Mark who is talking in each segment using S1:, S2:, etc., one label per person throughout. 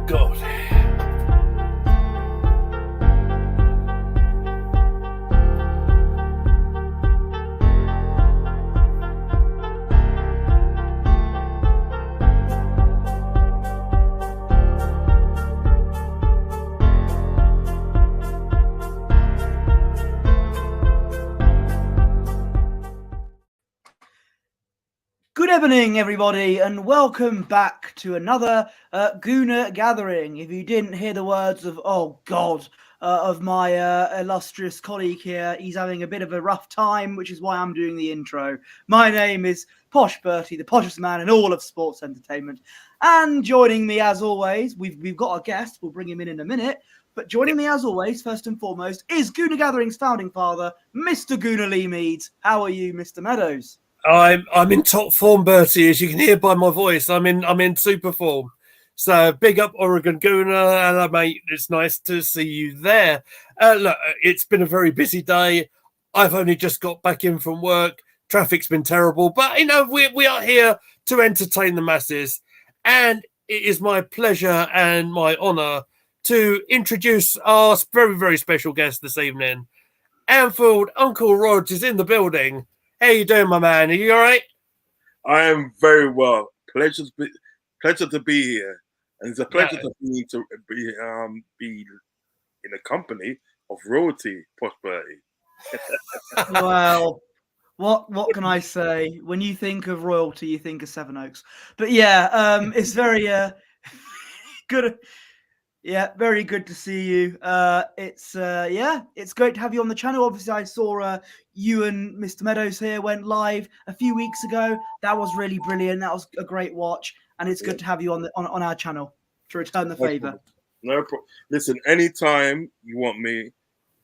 S1: God.
S2: Good evening, everybody, and welcome back to another Gooner Gathering. If you didn't hear the words of, of my illustrious colleague here, he's having a bit of a rough time, which is why I'm doing the intro. My name is Posh Bertie, the poshest man in all of sports entertainment. And joining me, as always, we've got a guest. We'll bring him in a minute. But joining me, as always, first and foremost, is Gooner Gathering's founding father, Mr. Gooner Lee Meads. How are you, Mr. Meadows?
S1: I'm in top form, Bertie, as you can hear by my voice. I'm in super form. So big up Oregon Gooner. Hello, mate. It's nice to see you there. Look, it's been a very busy day. I've only just got back in from work. Traffic's been terrible, but we are here to entertain the masses, and it is my pleasure and my honour to introduce our very, very special guest this evening. Anfield Uncle Rodz is in the building. How you doing, my man? Are you all right?
S3: I am very well. Pleasure to be here, and it's a pleasure to be in the company of royalty, Posh Bertie.
S2: Well, what can I say? When you think of royalty, you think of Sevenoaks. But yeah, it's very good. Yeah, very good to see you. It's great to have you on the channel. Obviously, I saw you and Mr. Meadows here went live a few weeks ago. That was really brilliant. That was a great watch, and it's good to have you on our channel to return the favor.
S3: No problem. Listen, anytime you want me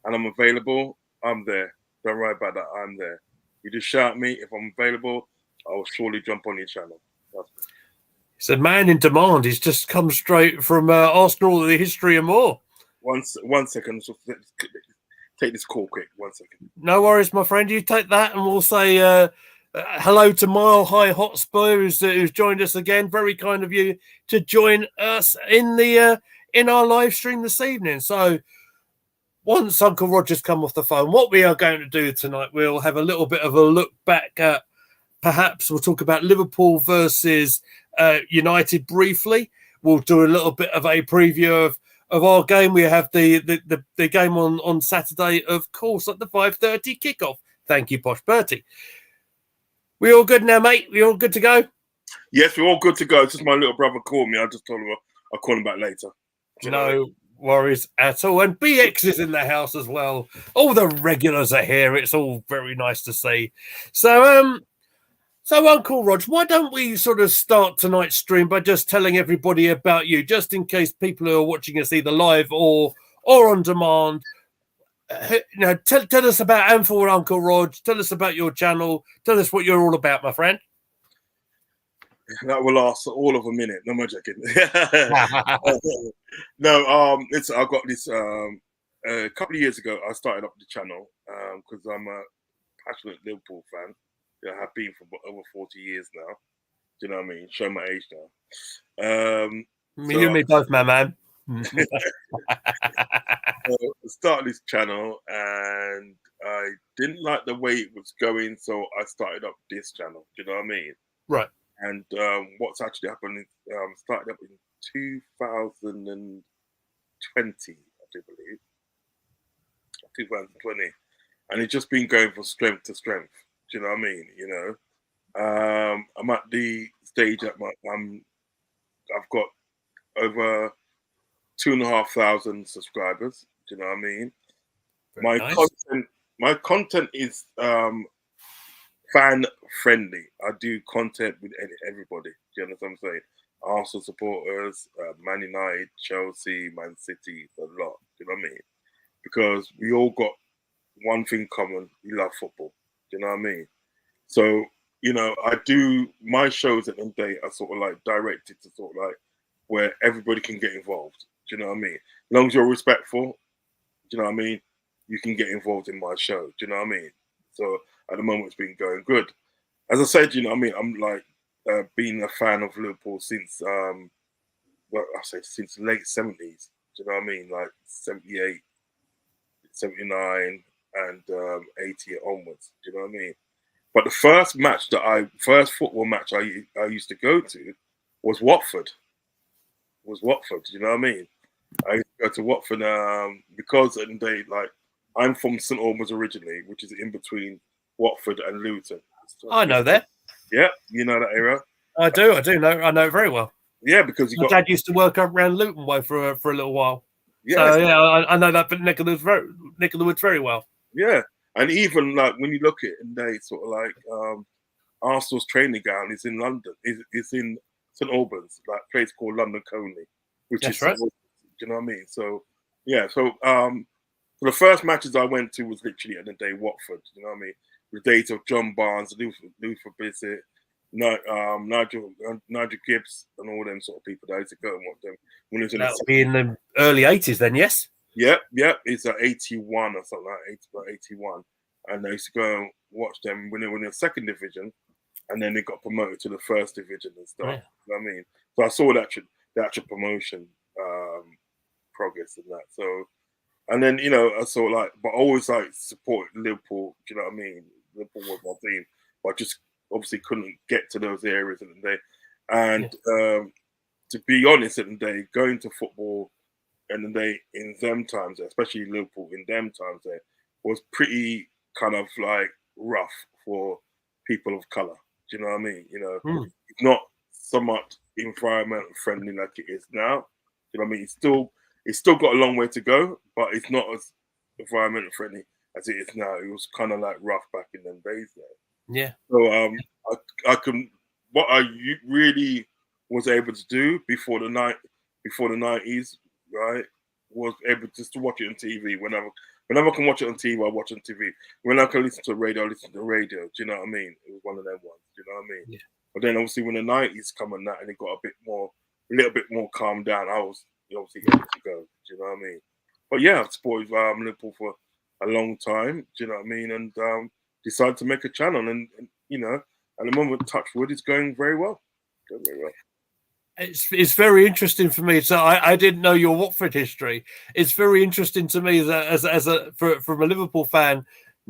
S3: and I'm available, I'm there. Don't worry about that. I'm there. You just shout me. If I'm available, I'll surely jump on your channel.
S1: It's a man in demand. He's just come straight from Arsenal, the history and more.
S3: One second. So take this call quick. 1 second.
S1: No worries, my friend. You take that, and we'll say hello to Mile High Hotspur, who's joined us again. Very kind of you to join us in our live stream this evening. So once Uncle Roger's come off the phone, what we are going to do tonight, we'll have a little bit of a look back at, perhaps we'll talk about Liverpool versus United briefly. We'll do a little bit of a preview of our game. We have the game on Saturday, of course, at the 5:30 kickoff. Thank you, Posh Bertie. We all good now, mate? We all good to go?
S3: Yes, we're all good to go. It's just my little brother called me. I just told him I'll call him back later.
S1: No worries at all. And BX is in the house as well. All the regulars are here. It's all very nice to see. So, Uncle Rodz, why don't we sort of start tonight's stream by just telling everybody about you, just in case people who are watching us either live or on demand. Tell us about Anfield Uncle Rodz. Tell us about your channel. Tell us what you're all about, my friend.
S3: That will last all of a minute. No, I'm joking. No, I got this a couple of years ago. I started up the channel because I'm a passionate Liverpool fan. I have been for over 40 years now. Do you know what I mean? Show my age now.
S1: You and me both, my man.
S3: I started this channel and I didn't like the way it was going, so I started up this channel. Do you know what I mean?
S1: Right.
S3: And what's actually happened is started up in 2020, I do believe. 2020. And it's just been going from strength to strength. Do you know what I mean? I'm at the stage that I've got over 2,500 subscribers. Do you know what I mean?
S1: Very nice.
S3: My content is fan friendly. I do content with everybody. Do you understand what I'm saying? Arsenal supporters, Man United, Chelsea, Man City, a lot. Do you know what I mean? Because we all got one thing common: we love football. Do you know what I mean? So, I do my shows at the end of the day are sort of like directed to sort of like where everybody can get involved. Do you know what I mean? As long as you're respectful, do you know what I mean? You can get involved in my show. Do you know what I mean? So at the moment, it's been going good. As I said, you know what I mean? I'm like being a fan of Liverpool since well, I say since the late 70s. Do you know what I mean? Like 78, 79, and 80 onwards. Do you know what I mean? But the first football match I used to go to was Watford. Do you know what I mean? I used to go to Watford because I'm from St Albans originally, which is in between Watford and Luton.
S1: I know that.
S3: Yeah, you know that area.
S1: I do know. I know it very well.
S3: Yeah, because
S1: My dad used to work up around Luton way for a little while.
S3: Yeah,
S1: so yeah, I know that neck of the woods very well.
S3: Yeah, and even like when you look at it, and they sort of like Arsenal's training ground is in London. Is in St Albans, like a place called London Colney, which
S1: That's
S3: is
S1: right.
S3: Do you know what I mean? So yeah, so the first matches I went to was literally at the day Watford. You know what I mean? The days of John Barnes, Luther Bissett, Nigel Gibbs, and all them sort of people. I used to go and watch them when it was in
S1: That would be in the early 80s then, yes?
S3: Yep. It's 81 or something like 81. And I used to go and watch them when they were in the second division, and then they got promoted to the first division and stuff.
S1: Yeah.
S3: You know what I mean? So I saw the actual promotion progress and that. So, and then, you know, I saw like, but I always like support Liverpool, do you know what I mean? Liverpool was my team, but I just obviously couldn't get to those areas in the day. And to be honest, in the day, going to football in the day in them times, especially Liverpool in them times, there was pretty kind of like rough for people of color. Do you know what I mean? You know, it's not so much environmental friendly like it is now. Do you know what I mean? It's still got a long way to go, but it's not as environmental friendly as it is now. It was kind of like rough back in them days there.
S1: Yeah.
S3: So I can what I really was able to do before the 90s, right, was able just to watch it on TV. Whenever I can watch it on TV, I watch it on TV. When I can listen to the radio, I listen to the radio. Do you know what I mean? It was one of them ones. Do you know what I mean?
S1: Yeah.
S3: But then obviously when the 90s come on that and it got a little bit more calmed down, I was obviously able to go. Do you know what I mean? But yeah, I've supported Liverpool for a long time. Do you know what I mean? And decided to make a channel, and you know, at the moment, touch wood, is going very well.
S1: It's very interesting for me. So I didn't know your Watford history. It's very interesting to me that from a Liverpool fan,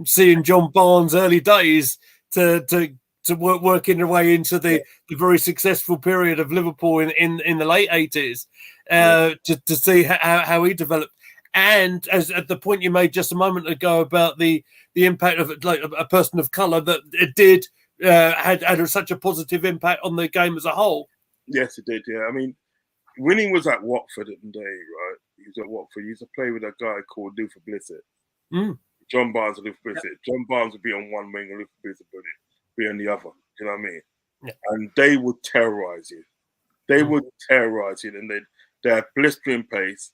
S1: seeing John Barnes' early days to working their way into the very successful period of Liverpool in the late 80s, to see how he developed. And as at the point you made just a moment ago about the impact of like a person of colour, that it did had such a positive impact on the game as a whole.
S3: Yes, it did. Yeah, I mean, when he was at Watford at the day, right? He was at Watford. He used to play with a guy called Luther Bissett. John Barnes and Luther Bissett. Yep. John Barnes would be on one wing and Luther Bissett would be on the other. Do you know what I mean?
S1: Yeah.
S3: And they would terrorise you. They would terrorise you, and they had blistering pace,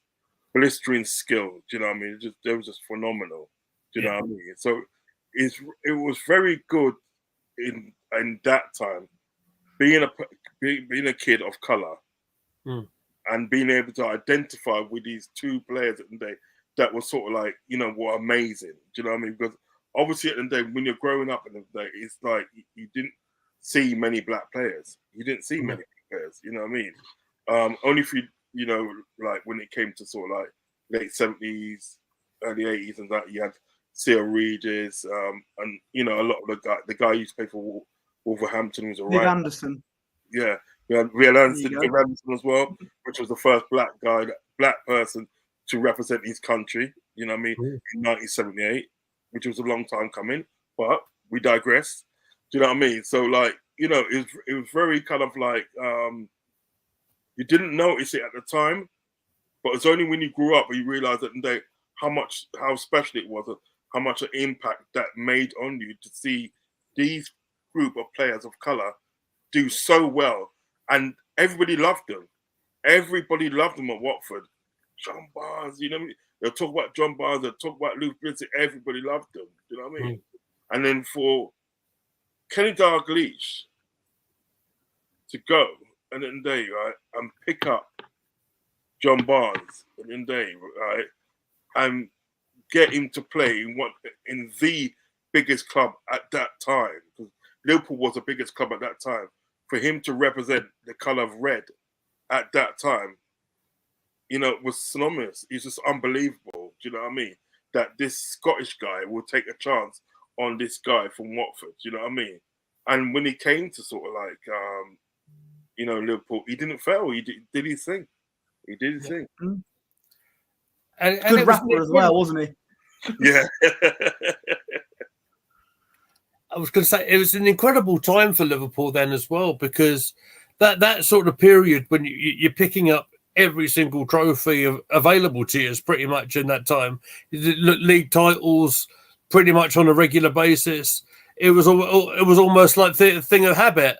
S3: blistering skill. Do you know what I mean? They was just phenomenal. Do you know what I mean? So it was very good in that time. Being a kid of color and being able to identify with these two players at the day that was sort of like, you know, were amazing. Do you know what I mean? Because obviously at the day, when you're growing up in the day, it's like you didn't see many black players. You didn't see many players. You know what I mean? Only if you know, like when it came to sort of like late 70s, early 80s, and that you had Seal Regis, and you know, a lot of the guy who used to play for Wolverhampton was alright.
S2: Anderson.
S3: Yeah, we had Real Anderson as well, which was the first black person to represent his country. You know what I mean? In 1978, which was a long time coming, but we digress. Do you know what I mean? So like, you know, it was very kind of like you didn't notice it at the time, but it's only when you grew up you realize that how special it was, how much an impact that made on you to see these group of players of color do so well, and everybody loved them. Everybody loved them at Watford. John Barnes, you know what I mean? They'll talk about John Barnes, they'll talk about Luke Bissett, everybody loved them. You know what I mean? And then for Kenny Dalglish to go and then day, right, and pick up John Barnes and then day, right, and get him to play in the biggest club at that time, because Liverpool was the biggest club at that time. For him to represent the colour of red at that time, was synonymous. It's just unbelievable. Do you know what I mean? That this Scottish guy will take a chance on this guy from Watford. Do you know what I mean? And when he came to sort of like, Liverpool, he didn't fail. He did his thing. He did his thing.
S1: And
S2: Good rapper as well, wasn't he?
S3: Yeah.
S1: I was going to say it was an incredible time for Liverpool then as well, because that sort of period when you're picking up every single trophy available to you is pretty much in that time. League titles pretty much on a regular basis. It was almost like the thing of habit.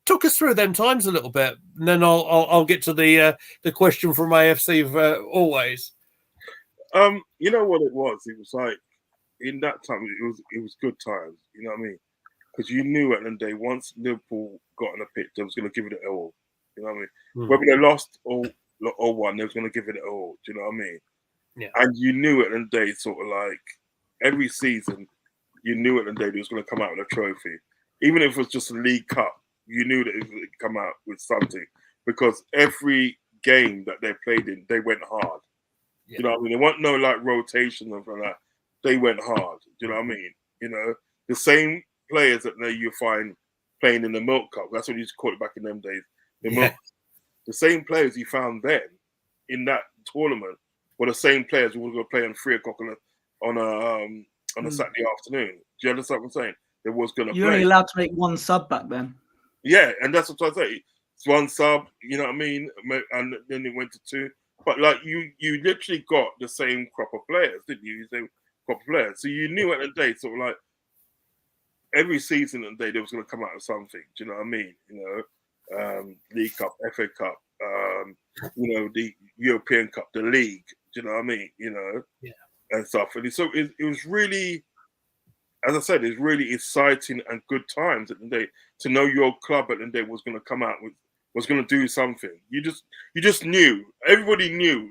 S1: Talk us through them times a little bit, and then I'll get to the question from AFC always.
S3: You know what it was? It was like in that time it was good times. You know what I mean? Because you knew at the end of the day, once Liverpool got on the pitch, they was going to give it all. You know what I mean? Whether they lost or won, they was going to give it all. Do you know what I mean?
S1: Yeah.
S3: And you knew at the end of the day, sort of like every season, you knew at the end of the day they was going to come out with a trophy, even if it was just a League Cup. You knew that it would come out with something, because every game that they played in, they went hard. Yeah. You know what I mean? There wasn't no like rotation or something like that. They went hard. Do you know what I mean? The same players that you find playing in the Milk Cup. That's what you used to call it back in them days. The same players you found then in that tournament were the same players who were going to play on 3 o'clock on a Saturday afternoon. Do you understand what I'm saying? They was going to play.
S2: You're only allowed to make one sub back then.
S3: Yeah, and that's what I say. It's one sub, you know what I mean? And then it went to 2. But like you literally got the same crop of players, didn't you? The same crop of players. So you knew at the day, sort of like every season and day, they was going to come out with something. Do you know what I mean? League Cup, FA Cup, the European Cup, the league. Do you know what I mean? And stuff. And so it was really, as I said, it's really exciting and good times at the day to know your club at the day was going to come out with, was going to do something. You just knew. Everybody knew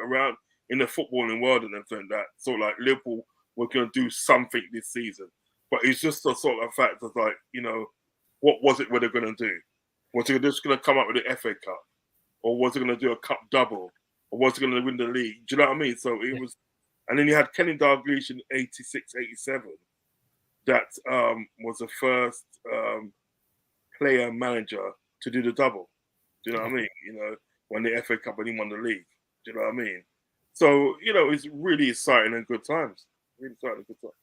S3: around in the footballing world and everything that sort of like Liverpool were going to do something this season. But it's just a sort of fact of like, what was it they're going to do? Was it just going to come up with the FA Cup? Or was it going to do a cup double? Or was it going to win the league? Do you know what I mean? So it was, and then you had Kenny Dalglish in 86, 87. That was the first player manager to do the double. Do you know what I mean? When the FA Cup and he won the league. Do you know what I mean? So, it's really exciting and good times. Really exciting and good times.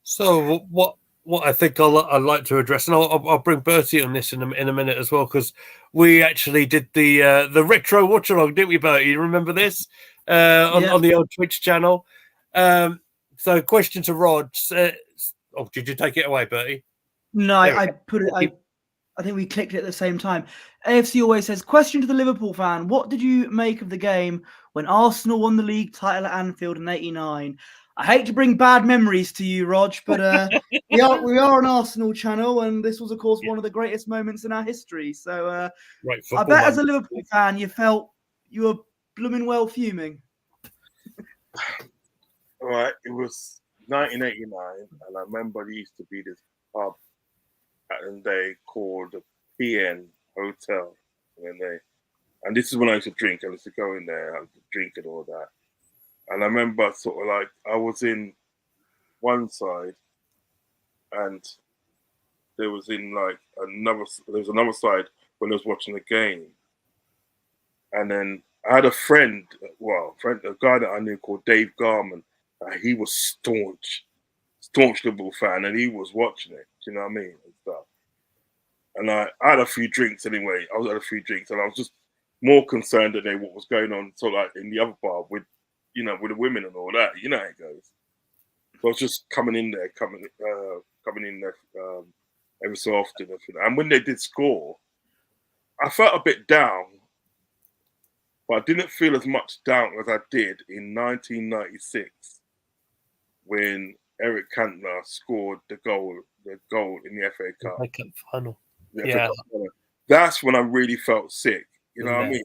S1: So what I think I'd like to address, and I'll bring Bertie on this in a minute as well, because we actually did the retro watch along, didn't we, Bertie? You remember this on the old Twitch channel? So, question to Rod. Did you take it away, Bertie?
S2: No, I put it. I think we clicked it at the same time. AFC always says, question to the Liverpool fan: what did you make of the game when Arsenal won the league title at Anfield in '89? I hate to bring bad memories to you, Rog, but we are an Arsenal channel, and this was, of course, one of the greatest moments in our history. So I bet as a Liverpool fan, you felt you were blooming well fuming.
S3: All right, it was 1989, and I remember there used to be this pub at the day called the PN Hotel, and this is when I used to drink. I used to go in there, I used to drink and all that. And I remember sort of like I was in one side, and there was another side when I was watching the game. And then I had a friend, a guy that I knew called Dave Garman. He was staunch Liverpool fan, and he was watching it. Do you know what I mean? And stuff. And I had a few drinks anyway. I was just more concerned than what was going on, sort of like in the other bar with the women and all that. You know how it goes. So I was just coming in there every so often. And when they did score, I felt a bit down, but I didn't feel as much down as I did in 1996 when Eric Cantona scored the goal in the FA Cup.
S1: FA Cup final.
S3: FA Cup final. That's when I really felt sick. You know what I mean?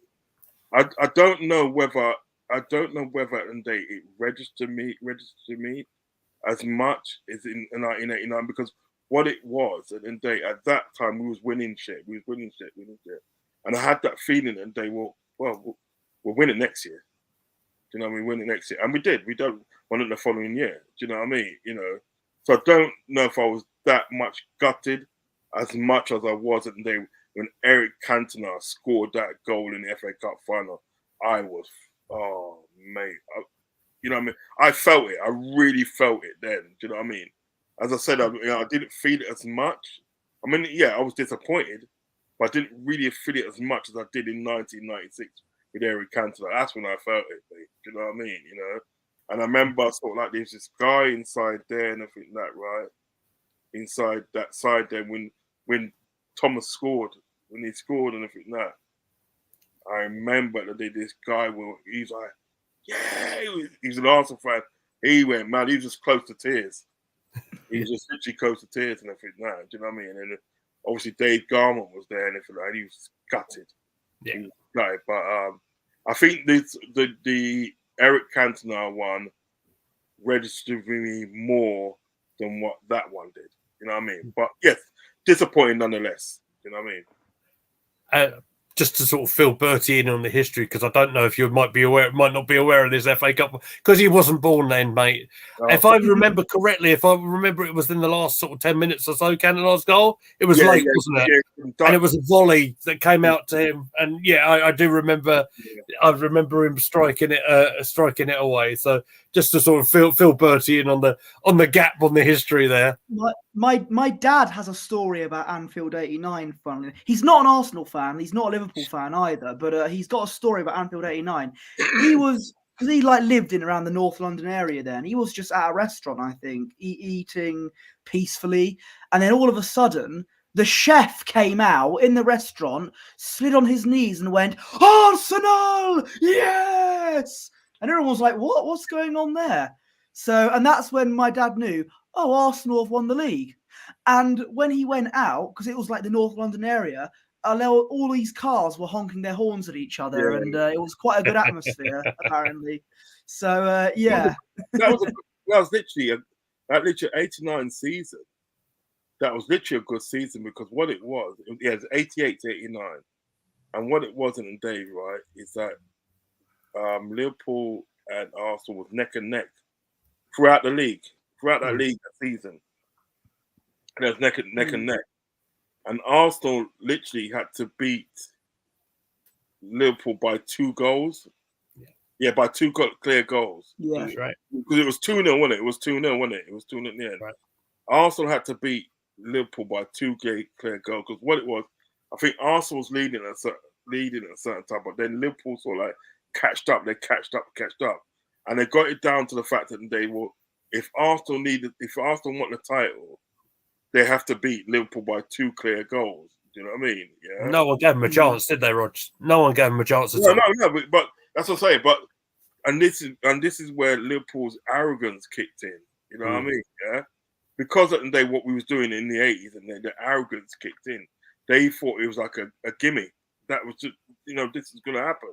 S3: I don't know whether and it registered me as much as in 1989, because what it was, and then at that time we was winning shit. And I had that feeling, and they will, we'll win it next year. Do you know what I mean? Win it next year, and we did. We don't won it the following year. Do you know what I mean? You know, so I don't know if I was that much gutted as much as I was at the day when Eric Cantona scored that goal in the FA Cup final. I was, oh mate, you know what I mean? I felt it. I really felt it then. Do you know what I mean? As I said, I didn't feel it as much. I mean, yeah, I was disappointed, but I didn't really feel it as much as I did in 1996 with Eric Cantona. That's when I felt it, mate. Do you know what I mean? You know? And I remember sort of like there's this guy inside there and everything like that, right? Inside that side there when Thomas scored, when he scored and everything like that. I remember that this guy, he's like, yeah, he's an Arsenal fan. He went, man, he was just close to tears. He was just literally close to tears and everything like that. Do you know what I mean? And obviously Dave Garment was there and everything like that. He was gutted.
S1: Yeah.
S3: He was gutted. But I think the Eric Cantona one registered with me more than what that one did. You know what I mean? But yes, disappointing nonetheless. You know what I mean?
S1: Just to sort of fill Bertie in on the history, because I don't know if you might not be aware of this FA Cup, because he wasn't born then, mate. Oh. If I remember correctly, it was in the last sort of 10 minutes or so, Cantona's goal. It was late, wasn't it? Yeah, and it was a volley that came out to him. And yeah, I do remember. Yeah. I remember him striking it away. So just to sort of fill Bertie in on the gap on the history there.
S2: My dad has a story about Anfield '89. Funnily, he's not an Arsenal fan. He's not a Liverpool fan either. But he's got a story about Anfield '89. He was, because he lived in around the North London area then. He was just at a restaurant, I think, eating peacefully, and then all of a sudden, the chef came out in the restaurant, slid on his knees, and went, "Arsenal, yes!" And everyone was like, "What? What's going on there?" So, and that's when my dad knew, oh, Arsenal have won the league. And when he went out, because it was like the North London area, all these cars were honking their horns at each other, and it was quite a good atmosphere, apparently. So, yeah.
S3: That was literally that 89 season. That was literally a good season, because what it was 88 to 89. And what it was in the day, right, is that Liverpool and Arsenal was neck and neck throughout the league. Throughout that league that season, and it was neck and neck, and Arsenal literally had to beat Liverpool by 2 goals. Yeah, by 2 clear goals.
S2: Yeah,
S1: that's right.
S3: Because it was 2-0, wasn't it? It was 2-0, wasn't it? It was 2-0 in the end. Right. Arsenal had to beat Liverpool by 2 clear goals, because what it was, I think Arsenal was leading at a certain time, but then Liverpool sort of like catched up, and they got it down to the fact that they were. If Arsenal want the title, they have to beat Liverpool by 2 clear goals. Do you know what I mean? Yeah.
S1: No one gave them a chance, did they, Rog? No one gave them a chance at all.
S3: No. But that's what I'm saying. But this is where Liverpool's arrogance kicked in. You know what I mean? Yeah. Because at the day what we was doing in the 80s, and the arrogance kicked in. They thought it was like a gimmick. That was just, this is going to happen.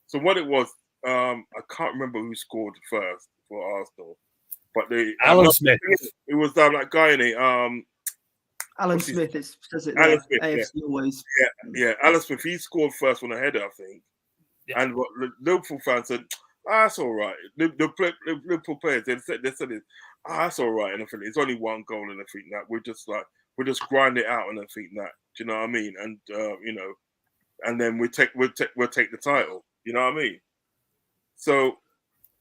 S3: So what it was, I can't remember who scored first for Arsenal. But
S1: Alan Smith.
S3: It was that guy in it.
S2: Alan Smith says it.
S3: Alan Smith,
S2: AFC always.
S3: Yeah. Alan Smith. He scored first on the header, I think. Yeah. And what the Liverpool fans said, that's all right. The Liverpool players they said it. That's all right. And I think it's only 1 goal, and I think that we're just grind it out, and I think that. Do you know what I mean? And and then we'll take the title. You know what I mean? So.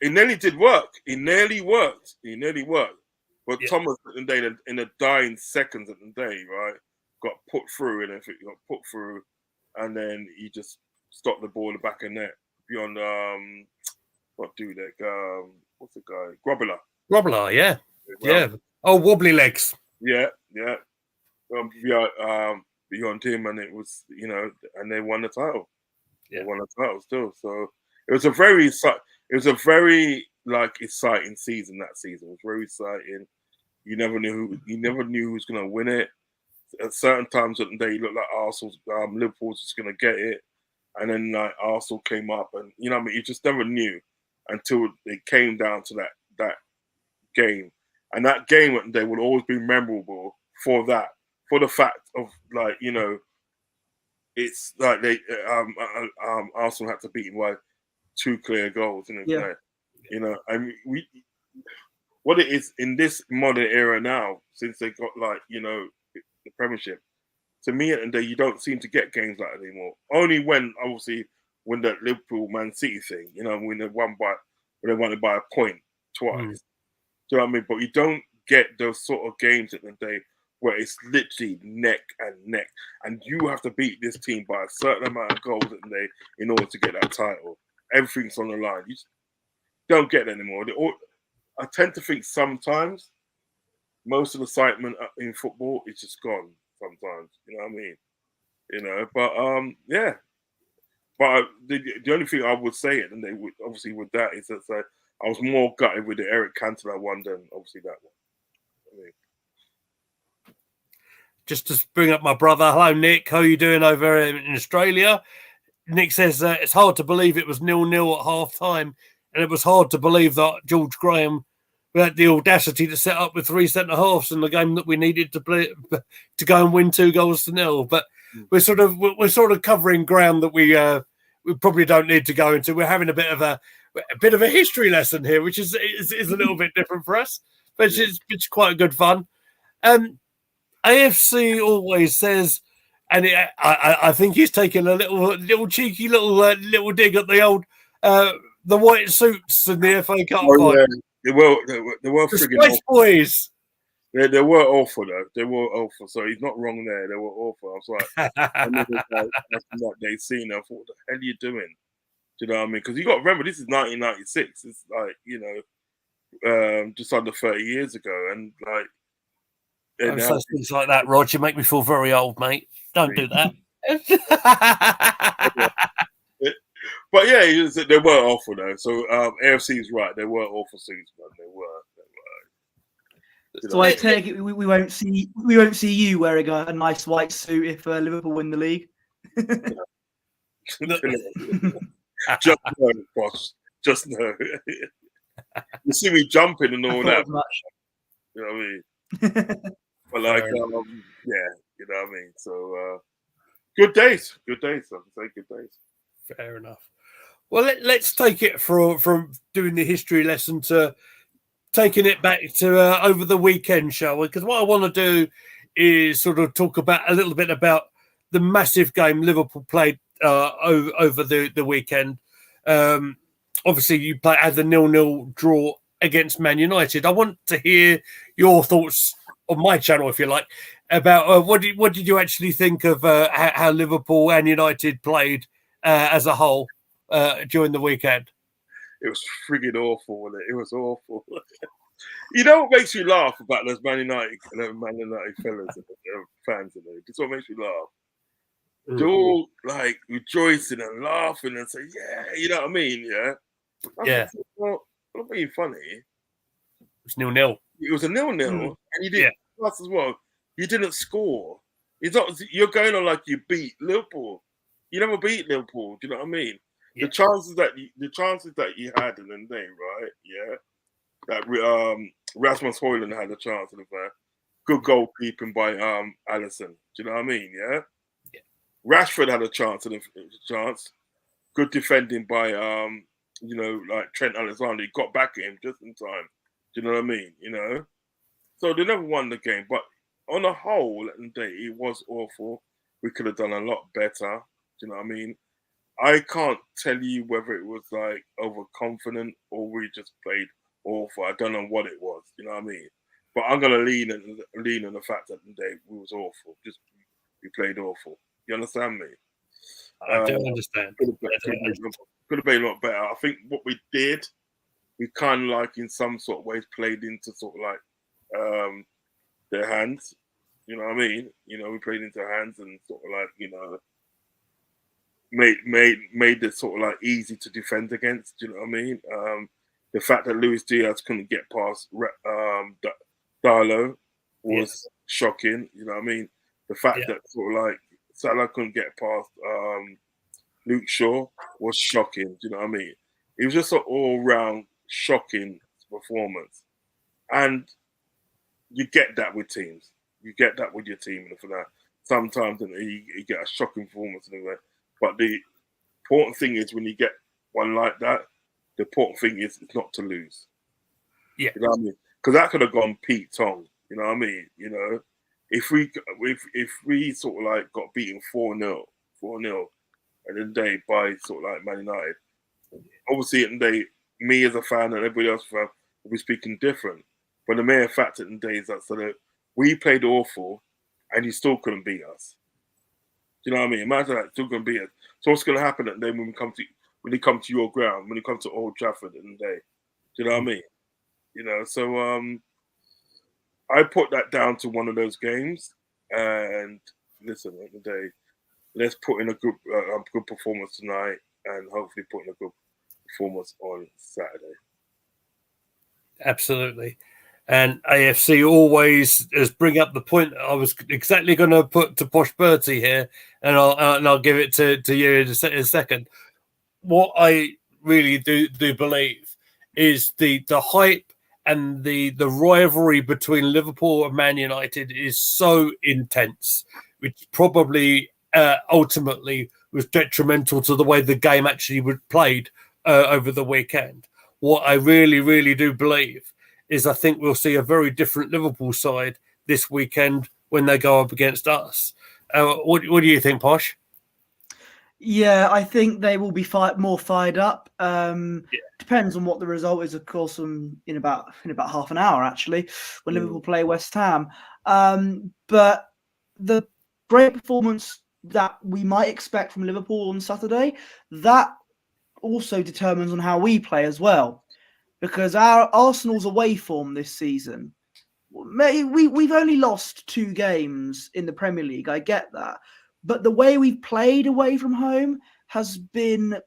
S3: It nearly did work. It nearly worked. But Thomas at the day, in the dying seconds of the day, right, got put through, and then he just stopped the ball in the back of net beyond what's the guy?
S1: Grobbelaar, yeah. Oh, wobbly legs.
S3: Yeah. Beyond him, and it was and they won the title. Yeah. They won the title still. So it was a very exciting season. That season it was very exciting. You never knew who was going to win it. At certain times of the day, it looked like Liverpool was just going to get it, and then Arsenal came up, and you just never knew until it came down to that game. And that game they will always be memorable for that, for the fact of like, it's like they Arsenal had to beat him by 2 clear goals in the play. I mean, what it is in this modern era now, since they got like, the Premiership, to me at the end of the day, you don't seem to get games like that anymore. Only when the Liverpool Man City thing, when they won it by a point twice. Do you know what I mean? But you don't get those sort of games at the end of the day where it's literally neck and neck, and you have to beat this team by a certain amount of goals at the end of the day in order to get that title. Everything's on the line. You just don't get it anymore. I tend to think sometimes most of the excitement in football is just gone. Sometimes, you know what I mean? But yeah. But the only thing I would say, and they would obviously with that is that I was more gutted with the Eric Cantona one than obviously that one. I mean,
S1: just to bring up my brother. Hello, Nick. How are you doing over in Australia? Nick says it's hard to believe it was 0-0 at half time, and it was hard to believe that George Graham had the audacity to set up with 3 centre halves in the game that we needed to play to go and win 2-0. But we're sort of covering ground that we probably don't need to go into. We're having a bit of a history lesson here, which is a little bit different for us, but it's quite good fun. AFC always says, and I think he's taking a little cheeky little dig at the old the white suits in the FA Cup.
S3: Oh, yeah. They were friggin' awful.
S1: Boys.
S3: They were awful though. They were awful. So he's not wrong there. They were awful. I was like, that's what they seen. I thought, what the hell are you doing? Do you know what I mean? Because you got to remember, this is 1996. It's like just under 30 years ago, and like.
S1: Things like that, Rod. You make me feel very old, mate. Don't do that.
S3: But yeah, they were awful though. So AFC is right. They were awful seasons, man. They were.
S2: So I take it we won't see you wearing a nice white suit if Liverpool win the league.
S3: Just no, boss. Just no. You see me jumping and all that. You know what I mean? But like, yeah, you know what I mean. So good days. I can say good days.
S1: Fair enough. Well, let's take it from doing the history lesson to taking it back to over the weekend, shall we? Because what I want to do is sort of talk about a little bit about the massive game Liverpool played over the weekend. Obviously, you had the 0-0 draw against Man United. I want to hear your thoughts on my channel, if you like, about what did you actually think of how Liverpool and United played as a whole during the weekend?
S3: It was friggin' awful, wasn't it? It was awful. You know what makes me laugh about those Man United fellas and fans in there? It's what makes me laugh. They're all like rejoicing and laughing and say, "Yeah," you know what I mean? Yeah.
S1: Yeah.
S3: Well, I'm not being funny.
S1: It was 0-0.
S3: It was a 0-0, and you did plus as well. You didn't score. It's not. You're going on like you beat Liverpool. You never beat Liverpool. Do you know what I mean? Yeah. The chances that you had in the day, right? Yeah. That Rasmus Højlund had a chance in the fair. Good goalkeeping by Alisson. Do you know what I mean? Yeah.
S1: Yeah.
S3: Rashford had a chance in the chance. Good defending by like Trent Alexander. He got back at him just in time. Do you know what I mean? You know. So they never won the game, but on the whole, it was awful. We could have done a lot better. Do you know what I mean? I can't tell you whether it was like overconfident or we just played awful. I don't know what it was. You know what I mean? But I'm gonna lean on the fact that the day we was awful. Just we played awful. You understand me?
S1: I do understand.
S3: Could have been a lot better. I think what we did, we kind of like in some sort of ways played into sort of like their hands. You know what I mean? You know, we played into their hands and sort of like, made it sort of like easy to defend against. Do you know what I mean? The fact that Luis Diaz couldn't get past Darlow was shocking. You know what I mean? The fact that sort of like Salah couldn't get past Luke Shaw was shocking. Do you know what I mean? It was just an all-round shocking performance, and you get that with teams. You get that with your team and for that. Sometimes you get a shocking performance anyway. But the important thing is when you get one like that, the important thing is not to lose.
S1: Yeah.
S3: You know what I mean? Because that could have gone Pete Tong. You know what I mean? You know, if we sort of like got beaten 4-0 at the end of the day by sort of like Man United, obviously at the end of the day, me as a fan and everybody else fan will be speaking different. But the mere fact at the end of the day is that so that we played awful and you still couldn't beat us. Do you know what I mean? Imagine that, still couldn't beat us. So what's going to happen then when you come to your ground, when you come to Old Trafford at the end of the day? Do you know what I mean? You know, so I put that down to one of those games. And listen, at the end of the day, let's put in a good performance tonight and hopefully put in a good performance on Saturday.
S1: Absolutely. And AFC always is bring up the point I was exactly going to put to Posh Bertie here, and I'll give it to you in a second. What I really do believe is the hype and the rivalry between Liverpool and Man United is so intense, which probably ultimately was detrimental to the way the game actually was played over the weekend. What I really, really do believe is I think we'll see a very different Liverpool side this weekend when they go up against us. What do you think, Posh?
S2: Yeah, I think they will be more fired up. Depends on what the result is, of course, in about half an hour, actually, when Liverpool play West Ham. But the great performance that we might expect from Liverpool on Saturday, that also determines on how we play as well. Because our Arsenal's away form this season, we've only lost 2 games in the Premier League. I get that, but the way we've played away from home has been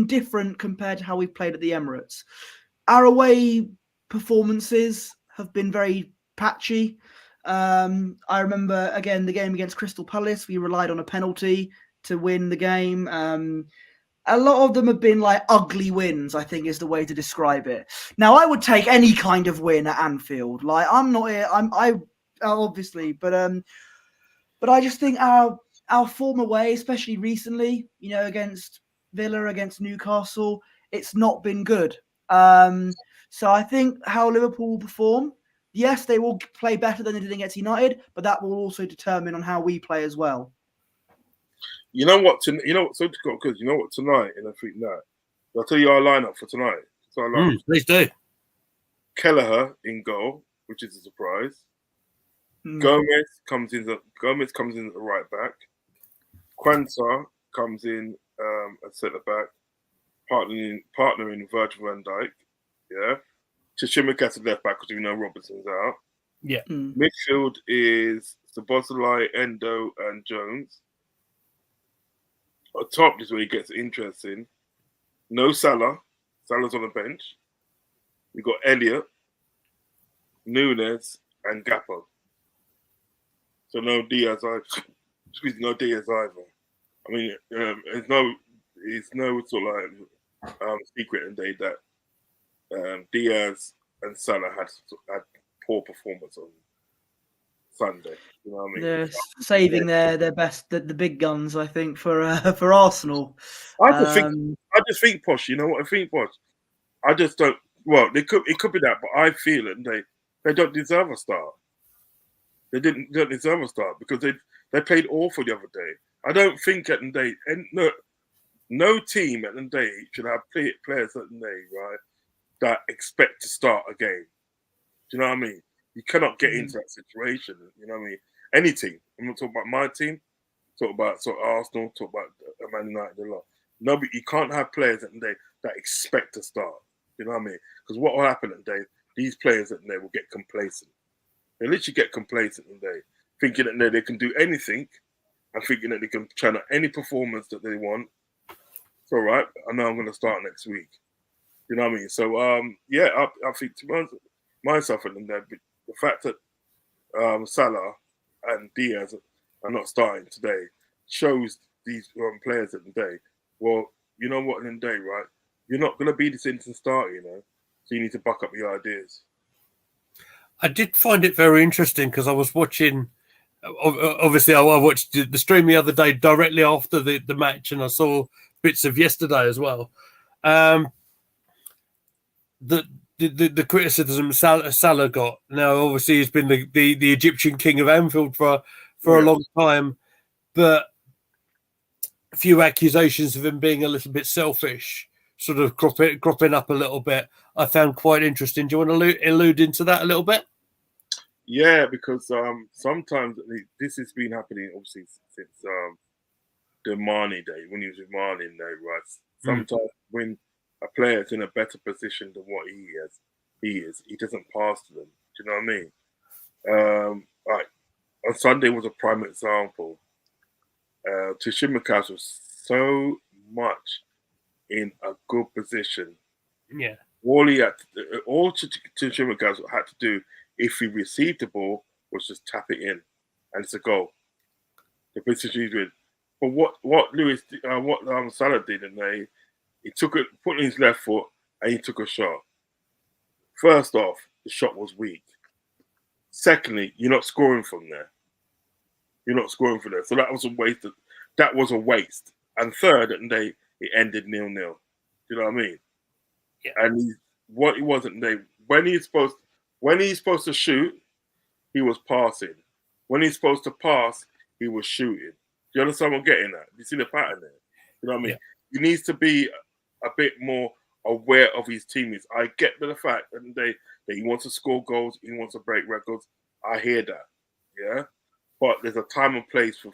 S2: different compared to how we've played at the Emirates. Our away performances have been very patchy. I remember again the game against Crystal Palace. We relied on a penalty to win the game. A lot of them have been like ugly wins, I think is the way to describe it. Now, I would take any kind of win at Anfield. Like, I obviously, but I just think our form away, especially recently, you know, against Villa, against Newcastle, it's not been good. So I think how Liverpool will perform, yes, they will play better than they did against United, but that will also determine on how we play as well.
S3: You know what? So you know what tonight, and I think that I'll tell you our lineup for tonight. So
S1: Please do.
S3: Kelleher in goal, which is a surprise. Gomez comes in at the right back. Quansah comes in at centre back, partnering Virgil van Dijk. Yeah. Tsimikas at left back because we know Robertson's out.
S1: Yeah.
S3: Midfield is Szoboszlai, Endo, and Jones. At top is where it gets interesting. No Salah. Salah's on the bench. We've got Elliott, Nunes, and Gakpo. So no Diaz either. No Diaz either. I mean, it's no sort of secret indeed that Diaz and Salah had poor performance on Sunday. You know what I mean?
S2: They're saving their best, the big guns, I think, for Arsenal.
S3: I just think, Posh. You know what I think, Posh? I just don't. Well, it could be that, but I feel it. They don't deserve a start. They don't deserve a start because they played awful the other day. I don't think at the day, and no team at the day should have players at the day, right, that expect to start a game. Do you know what I mean? You cannot get into that situation. You know what I mean? Any team. I'm not talking about my team. Talk about Arsenal. Talk about Man United a lot. No, but you can't have players at the day that expect to start. You know what I mean? Because what will happen at the day, these players at the day will get complacent. They literally get complacent at the day, thinking that they can do anything and thinking that they can churn out any performance that they want. It's all right. I know I'm going to start next week. You know what I mean? So, I think to myself at the day, the fact that Salah and Diaz are not starting today shows these players at the day, well, you know what, in the day, right? You're not going to be this instant starter, you know? So you need to buck up your ideas.
S1: I did find it very interesting because I was watching. Obviously, I watched the stream the other day directly after the match, and I saw bits of yesterday as well. The criticism Salah got. Now, obviously, he's been the Egyptian king of Anfield for a long time, but a few accusations of him being a little bit selfish, sort of cropping up a little bit. I found quite interesting. Do you want to allude into that a little bit?
S3: Yeah, because sometimes this has been happening obviously since the Mane day, when he was with Mane in there, right? Sometimes when a player is in a better position than what he doesn't pass to them. Do you know what I mean? Right. On Sunday was a prime example. Tsimikas was so much in a good position.
S1: Yeah.
S3: All Tsimikas had to do, if he received the ball, was just tap it in, and it's a goal. The position he's with. But what Salah did, and he took it, put in his left foot, and he took a shot. First off, the shot was weak. Secondly, you're not scoring from there. So that was a waste. That was a waste. And third, it ended 0-0. Do you know what I mean?
S1: Yeah.
S3: And when he's supposed to shoot, he was passing. When he's supposed to pass, he was shooting. Do you understand what I'm getting at? You see the pattern there? You know what I mean?
S1: Yeah.
S3: He needs to be a bit more aware of his teammates. I get the fact that he wants to score goals, he wants to break records. I hear that, yeah. But there's a time and place for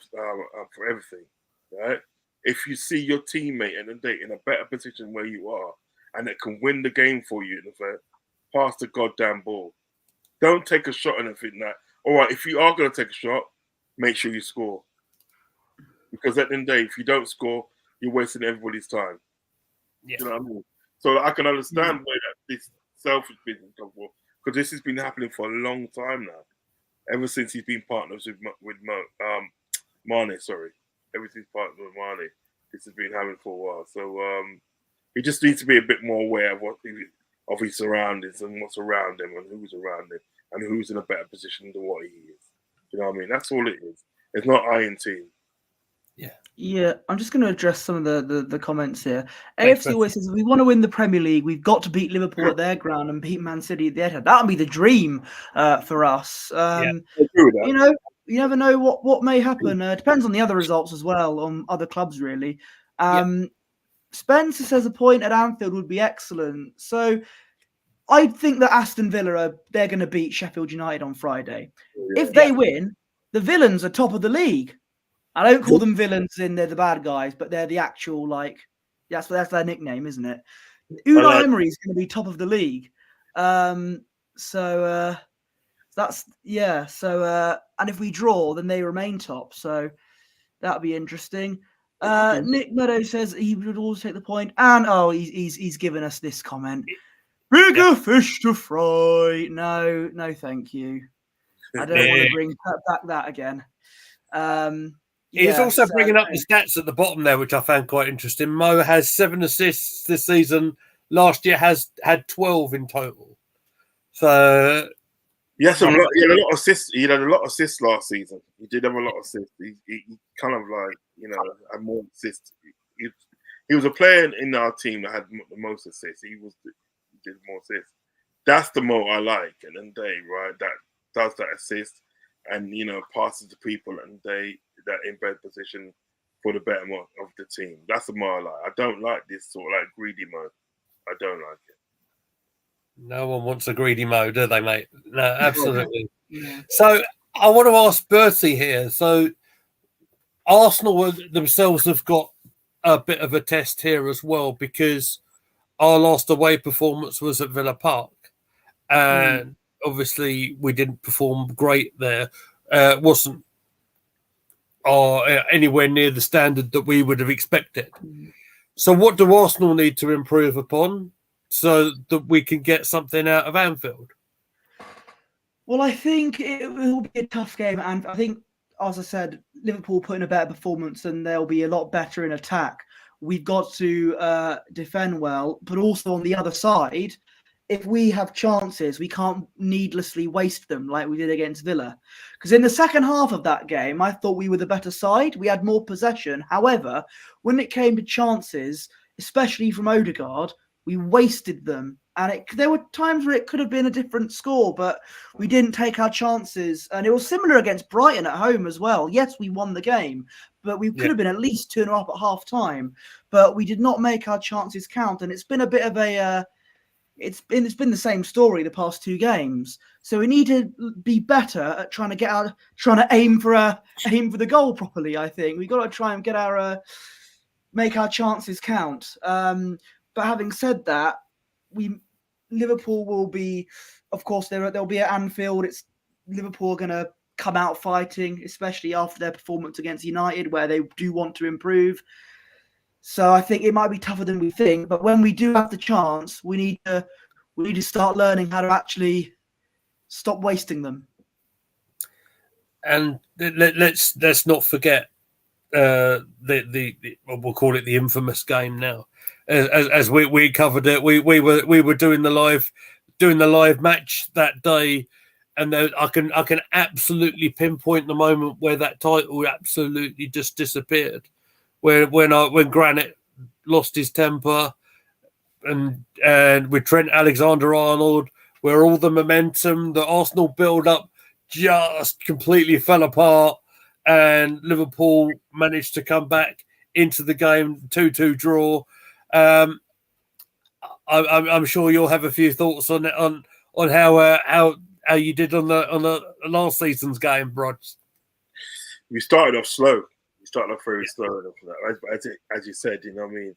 S3: everything, right? If you see your teammate in a better position where you are, and it can win the game for you, pass the goddamn ball. Don't take a shot and think that. All right, if you are going to take a shot, make sure you score. Because at the end of the day, if you don't score, you're wasting everybody's time.
S1: Yeah.
S3: You know what I mean? So I can understand where this selfish business comes from, because this has been happening for a long time now. Ever since he's been partners with Mane, sorry. Ever since partnered with Mane, this has been happening for a while. So he just needs to be a bit more aware of his surroundings and what's around him and who's around him and who's in a better position than what he is. You know what I mean? That's all it is. It's not iron team.
S2: Yeah, I'm just going to address some of the comments here. AFC always says, if we want to win the Premier League, we've got to beat Liverpool at their ground and beat Man City at the Etihad. That would be the dream for us. You know, you never know what may happen. Depends on the other results as well, on other clubs, really. Spencer says a point at Anfield would be excellent. So I think that Aston Villa, they're going to beat Sheffield United on Friday. If they win, the villains are top of the league. I don't call them villains they're the bad guys, but they're the actual, that's their nickname, isn't it? Unai Emery is going to be top of the league. And if we draw, then they remain top. So that'll be interesting. Nick Meadows says he would always take the point. And, he's given us this comment. Bigger fish to fry. No, thank you. I don't want to bring back that again.
S1: He's also bringing up the stats at the bottom there, which I found quite interesting. Mo has 7 assists this season. Last year had 12 in total. So
S3: yes, he had a lot of assists. He had a lot of assists last season. He did have a lot of assists. He kind of had more assists. He was a player in our team that had the most assists. He did more assists. That's the Mo I like. And then right, that does that assist and passes to people and that in bed position for the betterment of the team. That's the Mo I like. I don't like this sort of greedy Mo. I don't like it.
S1: No one wants a greedy Mo, do they, mate? No, absolutely. So I want to ask Bertie here. So Arsenal themselves have got a bit of a test here as well, because our last away performance was at Villa Park. And obviously we didn't perform great there. Wasn't anywhere near the standard that we would have expected. So what do Arsenal need to improve upon so that we can get something out of Anfield?
S2: Well, I think it will be a tough game. And I think, as I said, Liverpool put in a better performance and they'll be a lot better in attack. We've got to defend well, but also on the other side, if we have chances, we can't needlessly waste them like we did against Villa. Because in the second half of that game, I thought we were the better side. We had more possession. However, when it came to chances, especially from Odegaard, we wasted them. And there were times where it could have been a different score, but we didn't take our chances. And it was similar against Brighton at home as well. Yes, we won the game, but we could have been at least 2-0 up at half time. But we did not make our chances count. And it's been a bit of a... It's been the same story the past 2 games. So we need to be better at trying to aim for the goal properly. I think we've got to try and get make our chances count. But having said that, Liverpool will be, of course, they'll be at Anfield. Liverpool are going to come out fighting, especially after their performance against United, where they do want to improve. So I think it might be tougher than we think, but when we do have the chance, we need to start learning how to actually stop wasting them.
S1: And let's not forget we'll call it the infamous game now, as we covered it. We were doing the live match that day, and I can absolutely pinpoint the moment where that title absolutely just disappeared. When Granit lost his temper, and with Trent Alexander-Arnold, where all the momentum, the Arsenal build-up just completely fell apart, and Liverpool managed to come back into the game, 2-2 draw. I'm sure you'll have a few thoughts on how you did on the last season's game, Rodz.
S3: We started off slow. Started off very slow enough for that. As you said, you know what I mean?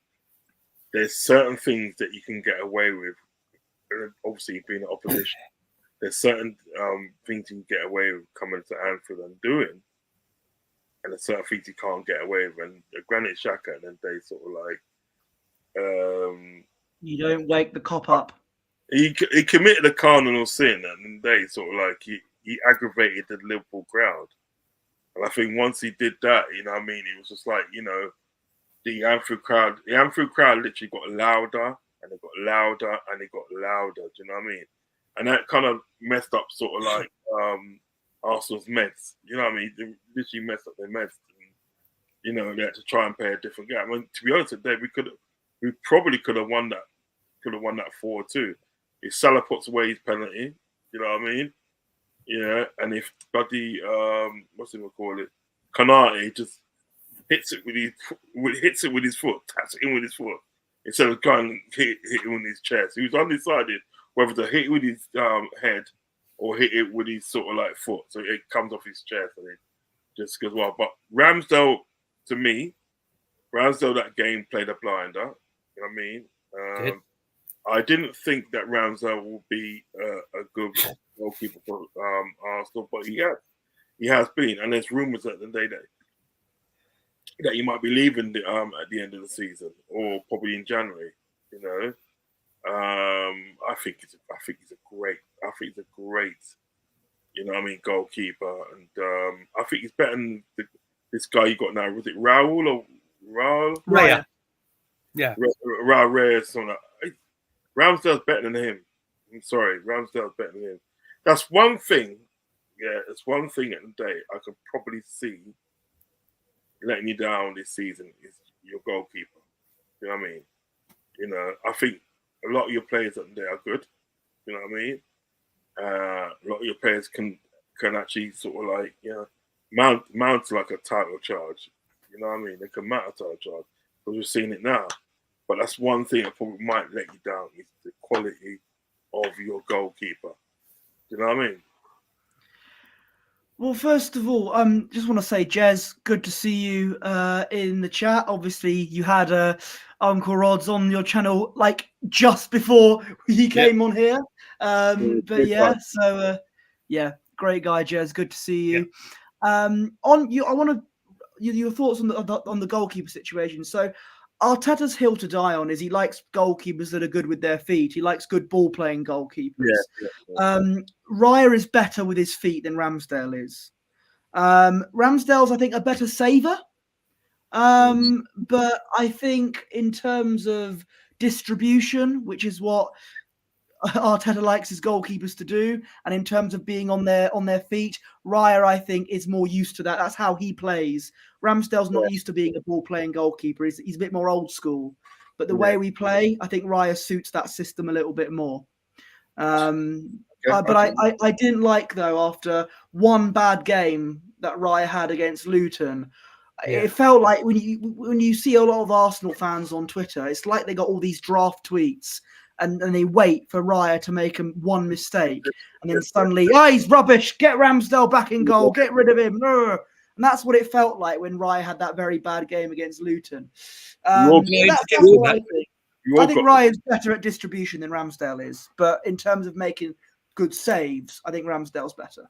S3: There's certain things that you can get away with. Obviously, being an opposition, there's certain things you can get away with coming to Anfield and doing, and there's certain things you can't get away with. And Granit Xhaka, and then they sort of like...
S2: you don't wake the cop up.
S3: He committed a cardinal sin, and they sort of like, he aggravated the Liverpool crowd. And I think once he did that, you know what I mean, it was just like, you know, the Anfield crowd literally got louder, and it got louder, and it got louder. Do you know what I mean? And that kind of messed up sort of like Arsenal's meds. You know what I mean? They literally messed up their meds. And, you know, they had to try and play a different game. I mean, to be honest, today we probably could have won that. Could have won that 4-2. If Salah puts away his penalty, you know what I mean? Yeah, and if bloody what's it call it, Konate just hits it with his foot, taps it in with his foot, instead of going and hit it with his chest. He was undecided whether to hit it with his head or hit it with his sort of like foot, so it comes off his chest and it just goes well. But Ramsdale, to me, that game played a blinder. You know what I mean? I didn't think that Ramsdale will be a good goalkeeper for Arsenal, but he has been. And there's rumours that that he might be leaving at the end of the season, or probably in January. You know, I think he's a great, you know what I mean, goalkeeper, and I think he's better than this guy you got now. Was it Raul or Raul?
S1: Raya. Yeah,
S3: Raul Raya. Something. Ramsdale's better than him. I'm sorry, Ramsdale's better than him. That's one thing. Yeah, it's one thing at the day I could probably see letting you down this season is your goalkeeper. You know what I mean? You know, I think a lot of your players at the day are good. You know what I mean? A lot of your players can actually sort of like, you know, mount like a title charge. You know what I mean? They can mount a title charge. Because we're seeing it now. But that's one thing that probably might let you down is the quality of your goalkeeper. Do you know what I mean?
S2: Well, first of all, just want to say, Jez, good to see you in the chat. Obviously, you had Uncle Rodz on your channel like just before he came on here. But yeah, so yeah, great guy, Jez. Good to see you. I want to your thoughts on the goalkeeper situation. So Arteta's hill to die on is he likes goalkeepers that are good with their feet. He likes good ball-playing goalkeepers. Raya is better with his feet than Ramsdale is. Ramsdale's, I think, a better saver. But I think in terms of distribution, which is what Arteta likes his goalkeepers to do. And in terms of being on their feet, Raya, I think, is more used to that. That's how he plays. Ramsdale's not used to being a ball-playing goalkeeper. He's a bit more old school. But the way we play, I think Raya suits that system a little bit more. But I didn't like, though, after one bad game that Raya had against Luton, it felt like when you see a lot of Arsenal fans on Twitter, it's like they got all these draft tweets and they wait for Raya to make one mistake. And then suddenly, he's rubbish. Get Ramsdale back in goal. Get rid of him. And that's what it felt like when Raya had that very bad game against Luton. I think Raya is better at distribution than Ramsdale is. But in terms of making good saves, I think Ramsdale's better.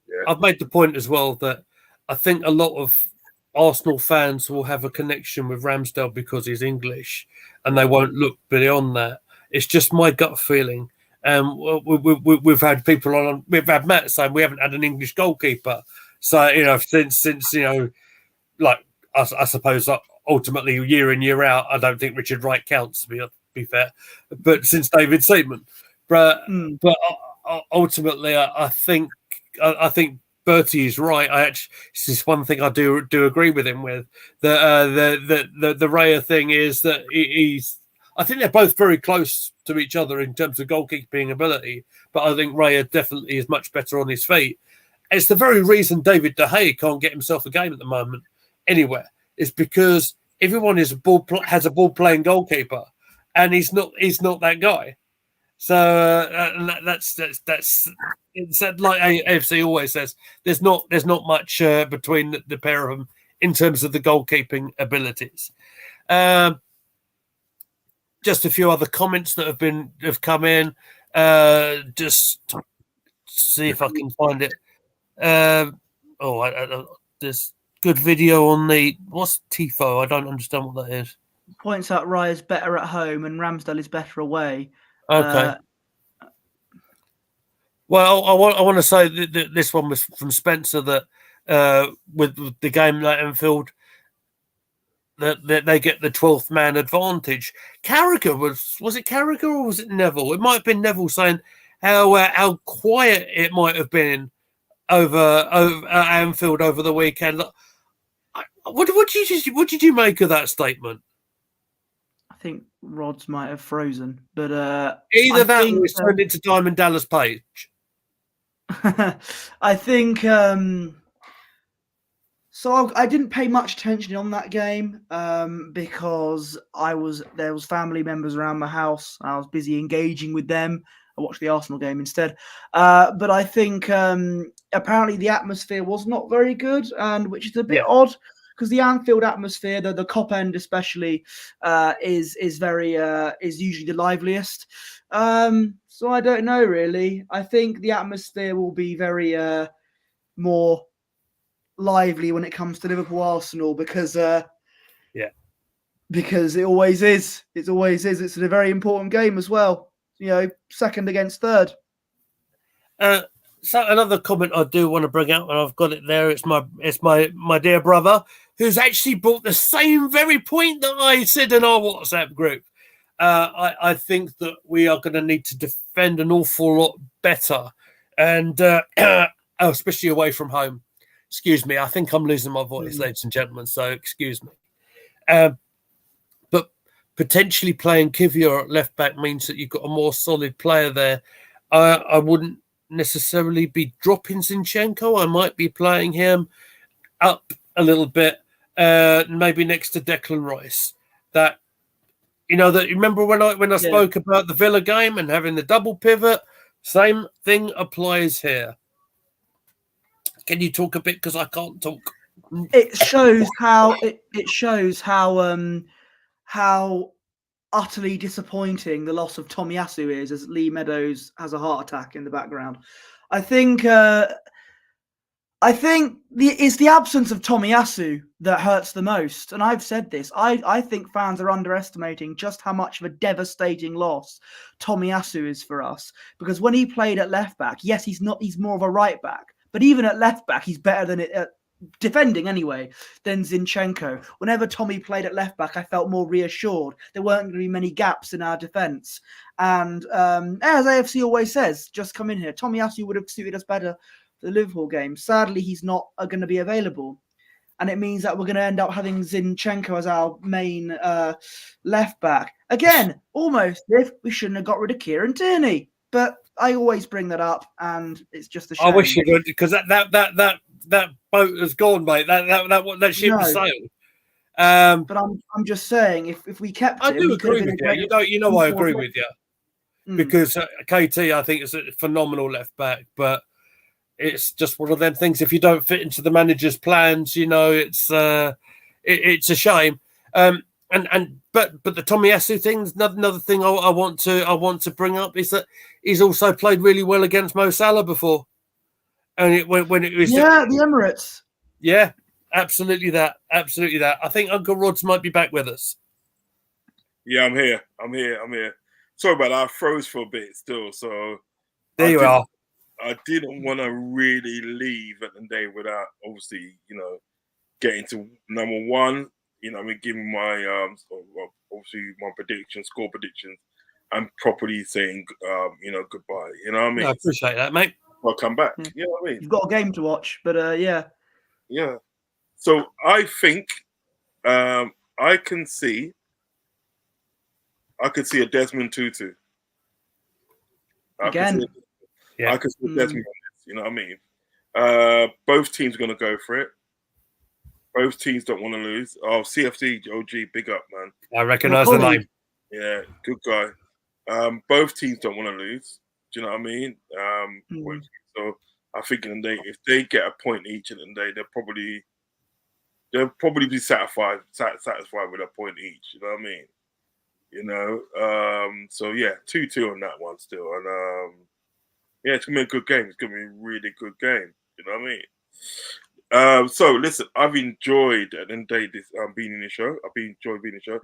S1: Yeah. I've made the point as well that I think a lot of Arsenal fans will have a connection with Ramsdale because he's English and they won't look beyond that. It's just my gut feeling. We've had people on, we've had Matt saying we haven't had an English goalkeeper. So, since like I suppose ultimately year in, year out, I don't think Richard Wright counts, to be fair, but since David Seaman. But ultimately, I think Bertie is right. This is one thing I do agree with him with. The Raya thing is that he's. I think they're both very close to each other in terms of goalkeeping ability, but I think Raya definitely is much better on his feet. It's the very reason David De Gea can't get himself a game at the moment anywhere. Is because everyone has a ball playing goalkeeper, and he's not that guy. So that's it's like AFC always says. There's not much between the pair of them in terms of the goalkeeping abilities. Just a few other comments that have come in. Just see if I can find it. There's good video on what's TIFO? I don't understand what that is.
S2: Points out Raya's better at home and Ramsdale is better away.
S1: Okay. Well, I want to say that this one was from Spencer that with the game at Anfield that they get the 12th man advantage. Carragher was it Carragher or was it Neville? It might have been Neville saying how quiet it might have been over Anfield over the weekend. What did you make of that statement?
S2: I think Rodz might have frozen, but
S1: either that or it's turned into Diamond Dallas Page.
S2: I think so. I didn't pay much attention on that game because there was family members around my house. I was busy engaging with them. I watched the Arsenal game instead. But I think apparently the atmosphere was not very good, and which is a bit odd. Because the Anfield atmosphere, the Cop End especially, is usually the liveliest. So I don't know really. I think the atmosphere will be very more lively when it comes to Liverpool Arsenal because it always is. It always is. It's a very important game as well. Second against third.
S1: So another comment I do want to bring out, and I've got it there. It's my dear brother who's actually brought the same very point that I said in our WhatsApp group. I think that we are going to need to defend an awful lot better, and especially away from home. Excuse me, I think I'm losing my voice, ladies and gentlemen. So excuse me. But potentially playing Kivior at left back means that you've got a more solid player there. I wouldn't necessarily be dropping Zinchenko. I might be playing him up a little bit, maybe next to Declan Rice. That remember when I spoke about the Villa game and having the double pivot? Same thing applies here. Can you talk a bit because I can't talk?
S2: It shows how how utterly disappointing the loss of Tomiyasu is, as Lee Meadows has a heart attack in the background. I think it's the absence of Tomiyasu that hurts the most. And I've said this. I think fans are underestimating just how much of a devastating loss Tomiyasu is for us. Because when he played at left back, yes, he's more of a right back. But even at left back, he's better than defending anyway, than Zinchenko. Whenever Tommy played at left back, I felt more reassured. There weren't going to be many gaps in our defence. And as AFC always says, just come in here. Tommy Asu would have suited us better for the Liverpool game. Sadly, he's not going to be available. And it means that we're going to end up having Zinchenko as our main left back. Again, almost if we shouldn't have got rid of Kieran Tierney. But I always bring that up, and it's just a shame.
S1: I wish you would, because that boat has gone, mate. That ship has sailed.
S2: But I'm just saying, if we kept
S1: I
S2: him,
S1: do agree with you. You know I agree with you. Because KT, I think, is a phenomenal left back, but it's just one of them things. If you don't fit into the manager's plans, it's a shame. But the Tomiyasu thing is another thing I want to bring up is that he's also played really well against Mo Salah before, and when it was
S2: the Emirates.
S1: Yeah, absolutely that. I think Uncle Rodz might be back with us.
S3: Yeah, I'm here. Sorry about that. I froze for a bit still, so
S1: there you are.
S3: I didn't want to really leave at the day without obviously, getting to number one. Giving my obviously my score predictions, and properly saying goodbye. You know what I mean?
S1: I appreciate that, mate.
S3: I'll come back. You know what I mean?
S2: You've got a game to watch, but yeah.
S3: Yeah. So I think I can see a Desmond Tutu.
S2: Again.
S3: I can see a Desmond on this, you know what I mean? Both teams are going to go for it. Both teams don't want to lose. Oh, CFC OG, big up, man.
S1: I recognise the name.
S3: Yeah, good guy. Both teams don't want to lose. Do you know what I mean? So I think in the day, if they get a point each in the day, they'll probably be satisfied with a point each. You know what I mean? So yeah, 2-2 on that one still, and yeah, it's gonna be a good game. It's gonna be a really good game. You know what I mean? So listen, I've enjoyed being in the show. I've enjoyed being in the show.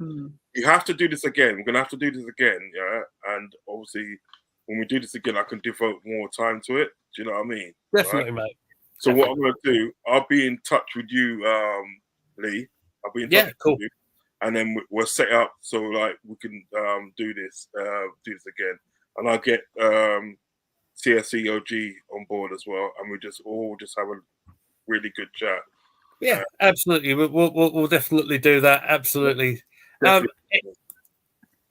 S3: You have to do this again. We're gonna have to do this again, yeah. And obviously, when we do this again, I can devote more time to it. Do you know what I mean?
S1: Definitely, mate.
S3: So what I'm gonna do, I'll be in touch with you, Lee. I'll be in touch with you, and then we'll set up so like we can do this again, and I'll get CSC OG on board as well, and we just have a really good chat.
S1: Yeah, absolutely. We'll definitely do that. Absolutely.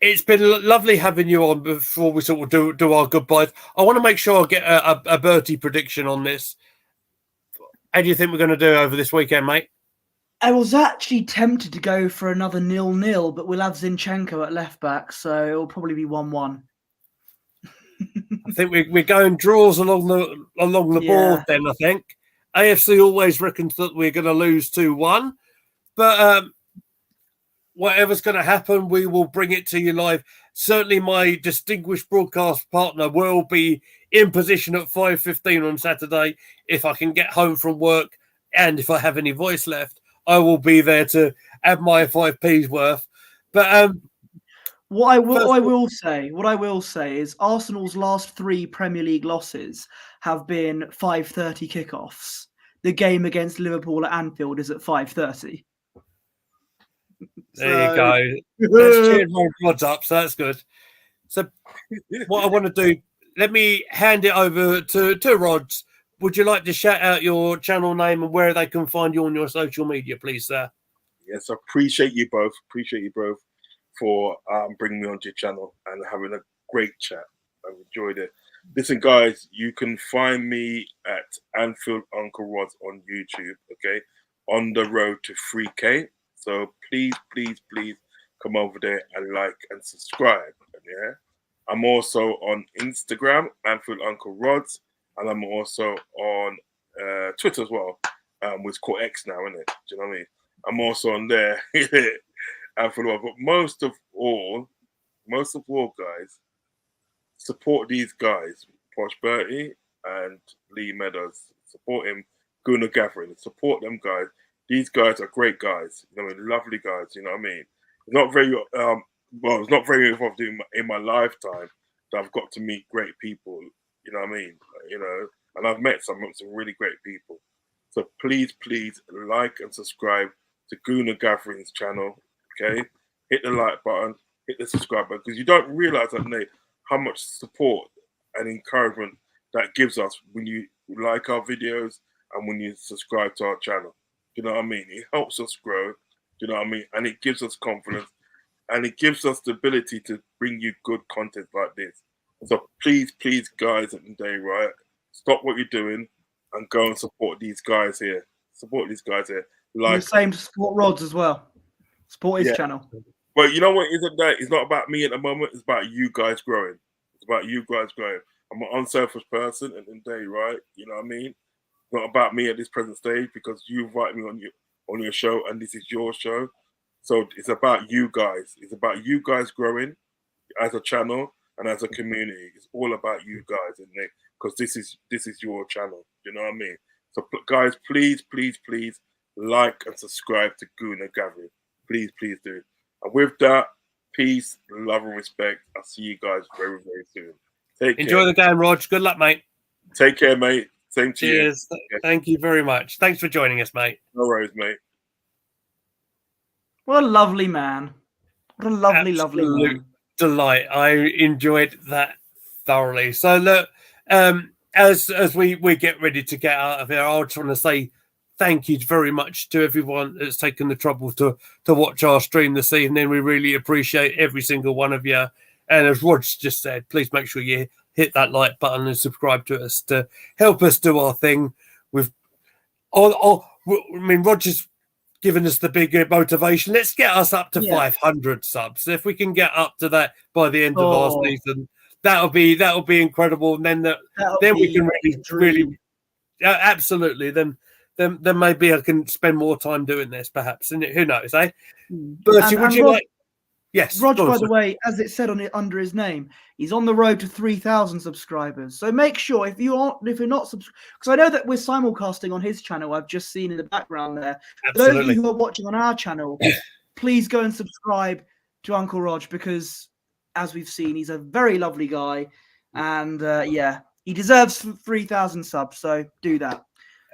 S1: It's been lovely having you on before we sort of do our goodbyes. I want to make sure I get a Bertie prediction on this. How do you think we're going to do over this weekend, mate?
S2: I was actually tempted to go for another 0-0, but we'll have Zinchenko at left back, so it'll probably be 1-1.
S1: I think we're going draws along the board then, I think. AFC always reckons that we're going to lose 2-1, but whatever's going to happen, we will bring it to you live. Certainly my distinguished broadcast partner will be in position at 5:15 on Saturday. If I can get home from work and if I have any voice left, I will be there to add my 5p's worth. But
S2: what I will say is Arsenal's last 3 Premier League losses have been 5:30 kickoffs. The game against Liverpool at Anfield is at 5:30.
S1: There you go. That's cheered my odds up, so that's good. So what I want to do, let me hand it over to Rodz. Would you like to shout out your channel name and where they can find you on your social media, please, sir?
S3: Yes, I appreciate you both. For bringing me onto your channel and having a great chat. I've enjoyed it. Listen, guys, you can find me at Anfield Uncle Rodz on YouTube, okay? On the road to 3K. So please come over there and like and subscribe, yeah? I'm also on Instagram, Anfield Uncle Rodz, and I'm also on Twitter as well, which is called X now, isn't it? Do you know what I mean? I'm also on there. But most of all, guys, support these guys, Posh Bertie and Lee Meadows. Support him, Gunnar Gathering. Support them guys. These guys are great guys. You know what I mean? Lovely guys. You know what I mean? It's not very involved in my lifetime that I've got to meet great people. You know what I mean? And I've met some really great people. So please like and subscribe to Gooner Gatherings channel. Okay, hit the like button, hit the subscribe button, because you don't realize how much support and encouragement that gives us when you like our videos and when you subscribe to our channel. You know what I mean? It helps us grow. You know what I mean? And it gives us confidence, and it gives us the ability to bring you good content like this. So please, guys, at the day, right? Stop what you're doing and go and support these guys here. Support these guys here.
S2: And the same to support Rodz as well. Support his channel.
S3: But you know what? Isn't that? It's not about me at the moment. It's about you guys growing. It's about you guys growing. I'm an unselfish person at the end of the day, right? You know what I mean? It's not about me at this present stage, because you invite me on your show, and this is your show. So it's about you guys. It's about you guys growing as a channel and as a community. It's all about you guys, isn't it? Because this is your channel. You know what I mean? So guys, please like and subscribe to Gooner Gathering. Please do. And with that, peace, love, and respect. I'll see you guys very, very soon.
S1: Enjoy the game, Rog. Good luck, mate.
S3: Take care, mate. Same to you.
S1: Cheers. Thank you very much. Thanks for joining us, mate.
S3: No worries, mate.
S2: What a lovely man. What a lovely man.
S1: Delight. I enjoyed that thoroughly. So look, as we get ready to get out of here, I just want to say thank you very much to everyone that's taken the trouble to watch our stream this evening. We really appreciate every single one of you. And as Rog just said, please make sure you hit that like button and subscribe to us to help us do our thing. Roger's given us the big motivation. Let's get us up to 500 subs. If we can get up to that by the end of our season, that'll be incredible. And then we can really absolutely. Then maybe I can spend more time doing this, perhaps. And who knows, eh? Bertie, would you like? Yes,
S2: Rog, by the way, as it said under his name, he's on the road to 3,000 subscribers. So make sure if you're not because I know that we're simulcasting on his channel. I've just seen in the background there.
S1: Absolutely.
S2: Those of you who are watching on our channel, please go and subscribe to Uncle Rog, because as we've seen, he's a very lovely guy, and he deserves 3,000 subs. So do that.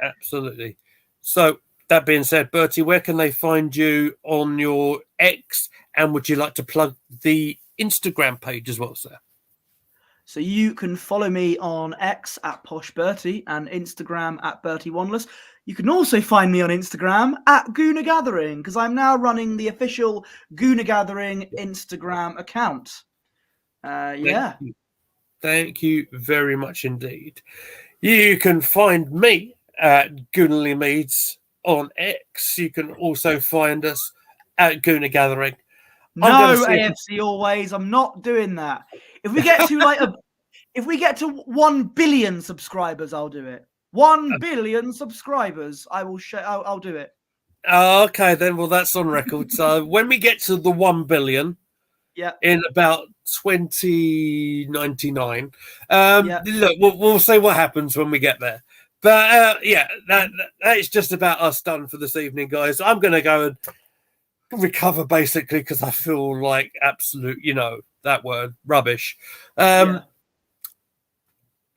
S1: Absolutely. So that being said, Bertie, where can they find you on your X? And would you like to plug the Instagram page as well, sir?
S2: So you can follow me on X at Posh Bertie and Instagram at Bertie Wanless. You can also find me on Instagram at Gooner Gathering, because I'm now running the official Gooner Gathering Instagram account.
S1: Thank you very much indeed. You can find me at Goonerly Meads on X. You can also find us at Gooner Gathering.
S2: No, AFC always. I'm not doing that. If we get to 1 billion subscribers, I'll do it. 1 billion subscribers, I will I'll do it.
S1: Okay, then. Well, that's on record. So when we get to the 1 billion, in about 2099, look, we'll see what happens when we get there. But that is just about us done for this evening, guys. I'm going to go and recover, basically, because I feel like absolute, that word, rubbish.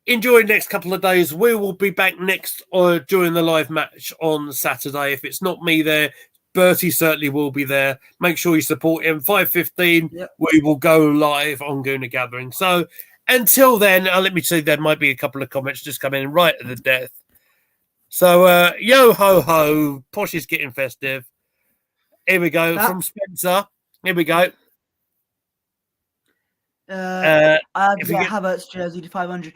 S1: Enjoy the next couple of days. We will be back next during the live match on Saturday. If it's not me there, Bertie certainly will be there. Make sure you support him. 5:15, we will go live on Gooner Gathering. So until then, let me see, there might be a couple of comments just coming in right at the death. So, yo ho ho, Posh is getting festive. Here we go from Spencer. Here we go.
S2: I'll get Havertz jersey to 500.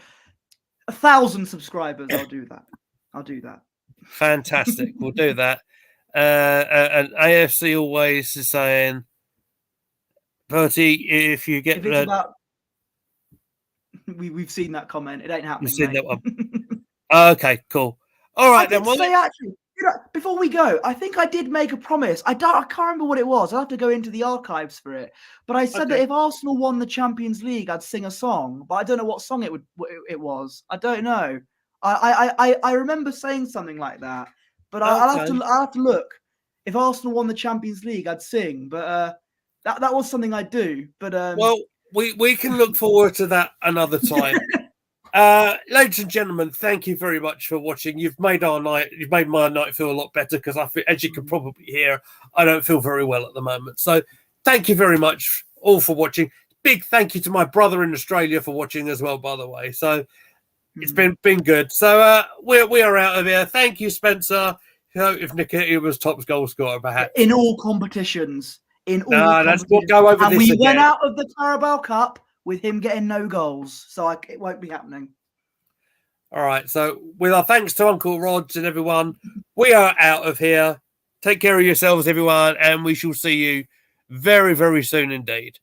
S2: 1,000 subscribers. I'll do that.
S1: Fantastic. We'll do that. And AFC always is saying, Bertie, if you get
S2: we've seen that comment. It ain't happening.
S1: You've seen that one. Okay, cool. All right, then.
S2: Actually, before we go, I think I did make a promise. I can't remember what it was. I'll have to go into the archives for it. But I said that if Arsenal won the Champions League, I'd sing a song. But I don't know what song it was. I don't know. I remember saying something like that. But I'll have to look. If Arsenal won the Champions League, I'd sing. But that was something I'd do. But
S1: well, we can look forward to that another time. Ladies and gentlemen, thank you very much for watching. You've made our night. You've made my night feel a lot better because as you can probably hear, I don't feel very well at the moment. So thank you very much all for watching. Big thank you to my brother in Australia for watching as well, by the way. So it's been good. So we are out of here. Thank you, Spencer. You know, if Nicky was top goal scorer, perhaps
S2: in all competitions.
S1: We'll go over
S2: and
S1: this
S2: we
S1: again.
S2: went out of the Carabao Cup with him getting no goals, so it won't be happening.
S1: All right. So with our thanks to Uncle Rodz and everyone, we are out of here. Take care of yourselves, everyone, and we shall see you very, very soon indeed.